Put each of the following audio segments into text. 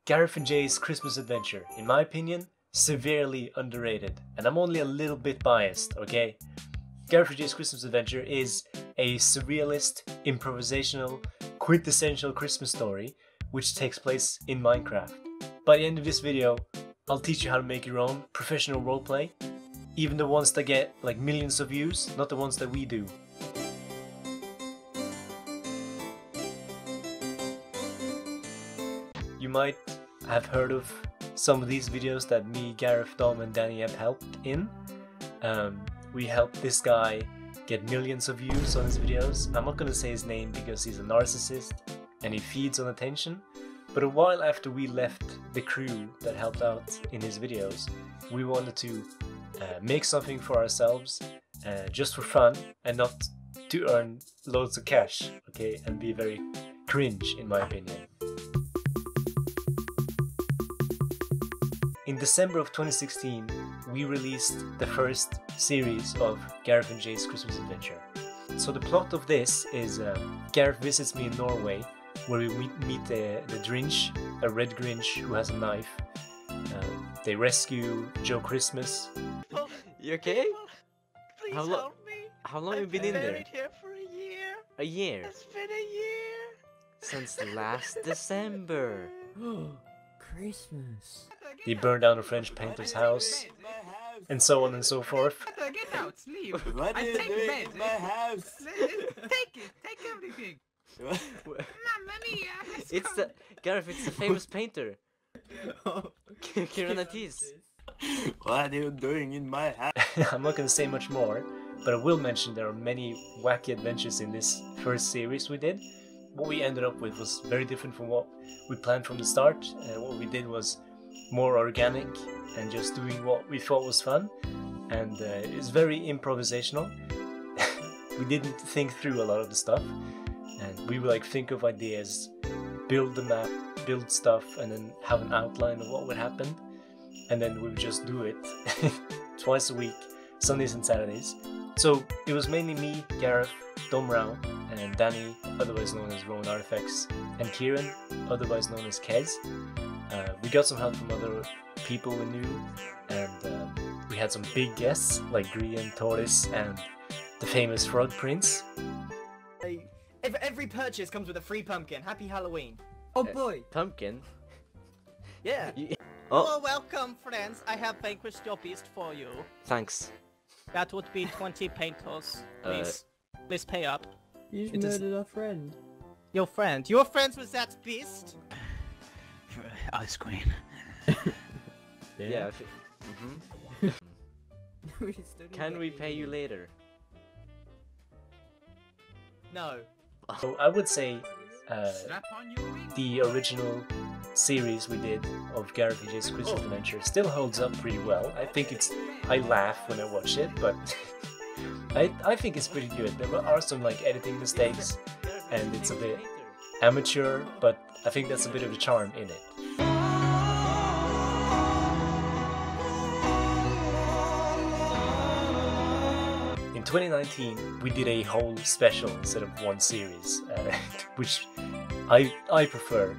Gareth J's Christmas Adventure, in my opinion, severely underrated, and I'm only a little bit biased, okay? Gareth J's Christmas Adventure is a surrealist, improvisational, quintessential Christmas story which takes place in Minecraft. By the end of this video, I'll teach you how to make your own professional roleplay, even the ones that get like millions of views, not the ones that we do. You might have heard of some of these videos that me, Gareth, Dom and Danny have helped in. We helped this guy get millions of views on his videos. I'm not gonna say his name because he's a narcissist and he feeds on attention, but a while after we left the crew that helped out in his videos, we wanted to make something for ourselves just for fun and not to earn loads of cash, okay, and be very cringe in my opinion. In December of 2016, we released the first series of Gareth and J's Christmas Adventure. So the plot of this is Gareth visits me in Norway, where we meet the Grinch, a red Grinch who has a knife. They rescue Joe Christmas. You okay? Please help me. How long have you been in there? I've been here for a year. A year? It's been a year. Since last December. Christmas. They burn down a French painter's house, and so on and so forth. Get out, leave. What are you doing in my house? Take everything. Mom, let me. It's the Gareth. It's the famous painter. Kiranatis. What are you doing in my house? I'm not gonna say much more, but I will mention there are many wacky adventures in this first series we did. What we ended up with was very different from what we planned from the start. What we did was more organic and just doing what we thought was fun, and it's very improvisational. We didn't think through a lot of the stuff, and we would like think of ideas, build the map, build stuff, and then have an outline of what would happen, and then we would just do it twice a week, Sundays and Saturdays. So it was mainly me, Gareth, Dom Rao, and Danny, otherwise known as Rowan Artifacts, and Kieran, otherwise known as Kez. We got some help from other people we knew, and we had some big guests like Grian, Tortoise, and the famous Frog Prince. Every purchase comes with a free pumpkin. Happy Halloween. Oh boy. Pumpkin? Yeah. Oh, welcome, friends. I have vanquished your beast for you. Thanks. That would be 20 paintos. Please pay up. You just murdered our friend. Your friend? You were friends with that beast? Ice Queen. Yeah. Can we pay you later? No. So I would say the original series we did of Gareth J's Christmas Adventure still holds up pretty well. I think I laugh when I watch it, but I think it's pretty good. There are some like editing mistakes, and it's a bit amateur, but I think that's a bit of the charm in it. In 2019, we did a whole special instead of one series, which I prefer.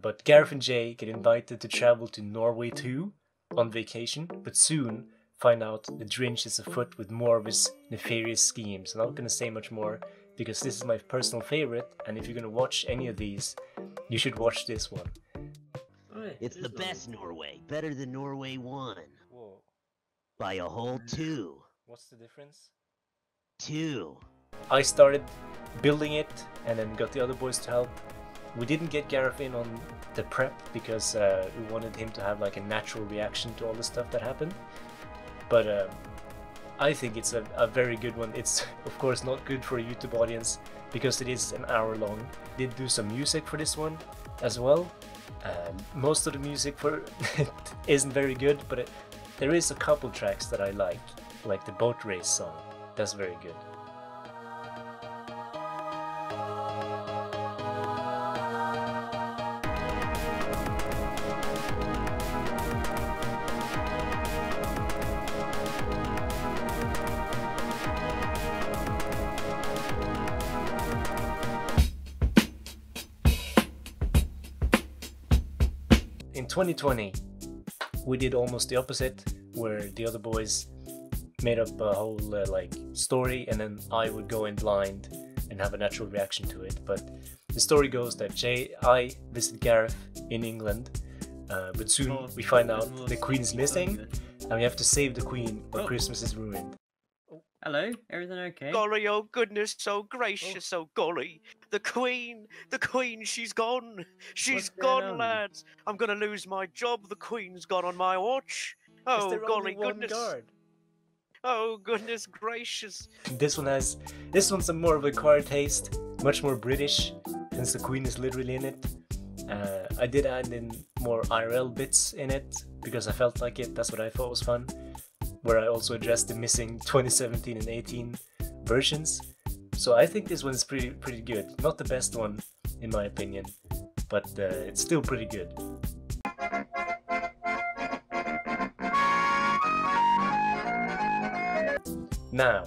But Gareth and Jay get invited to travel to Norway too, on vacation, but soon find out the Grinch is afoot with more of his nefarious schemes. I'm not going to say much more, because this is my personal favorite, and if you're going to watch any of these, you should watch this one. It's the best Norway, better than Norway 1. Whoa. By a whole 2. What's the difference? 2. I started building it, and then got the other boys to help. We didn't get Gareth in on the prep because we wanted him to have like a natural reaction to all the stuff that happened. But I think it's a very good one. It's of course not good for a YouTube audience because it is an hour long. Did do some music for this one as well. Most of the music for it isn't very good, but there is a couple tracks that I like the boat race song. That's very good. 2020, we did almost the opposite, where the other boys made up a whole like story, and then I would go in blind and have a natural reaction to it. But the story goes that I visit Gareth in England, but soon we find out the Queen is missing, and we have to save the Queen or Christmas is ruined. Hello, everything okay? Golly, oh goodness, so gracious, oh golly. The Queen, she's gone. She's gone, lads. I'm gonna lose my job. The Queen's gone on my watch. Oh, golly goodness. Guard? Oh, goodness gracious. This one's a more of a acquired taste, much more British, since the Queen is literally in it. I did add in more IRL bits in it, because I felt like it, that's what I thought was fun. Where I also addressed the missing 2017 and 18 versions. So I think this one's pretty good. Not the best one, in my opinion, but it's still pretty good. Now,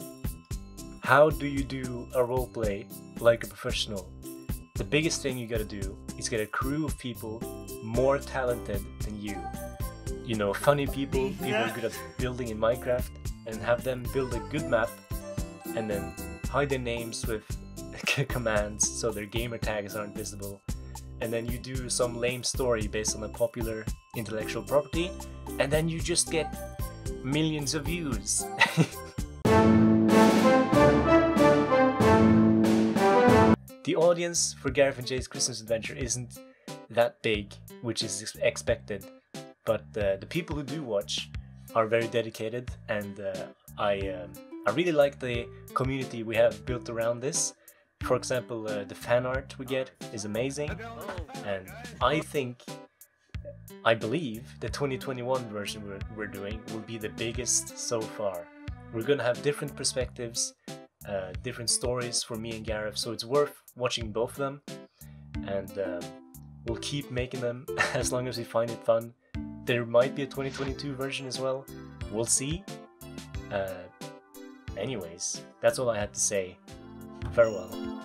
how do you do a roleplay like a professional? The biggest thing you gotta do is get a crew of people more talented than you. You know, funny people who are good at building in Minecraft, and have them build a good map, and then hide their names with commands so their gamer tags aren't visible. And then you do some lame story based on a popular intellectual property, and then you just get millions of views. The audience for Gareth and J's Christmas Adventure isn't that big, which is expected. But the people who do watch are very dedicated, and I really like the community we have built around this. For example, the fan art we get is amazing, and I believe the 2021 version we're doing will be the biggest so far. We're gonna have different perspectives, different stories for me and Gareth, so it's worth watching both of them, and we'll keep making them as long as we find it fun. There might be a 2022 version as well. We'll see. Anyways, that's all I had to say. Farewell.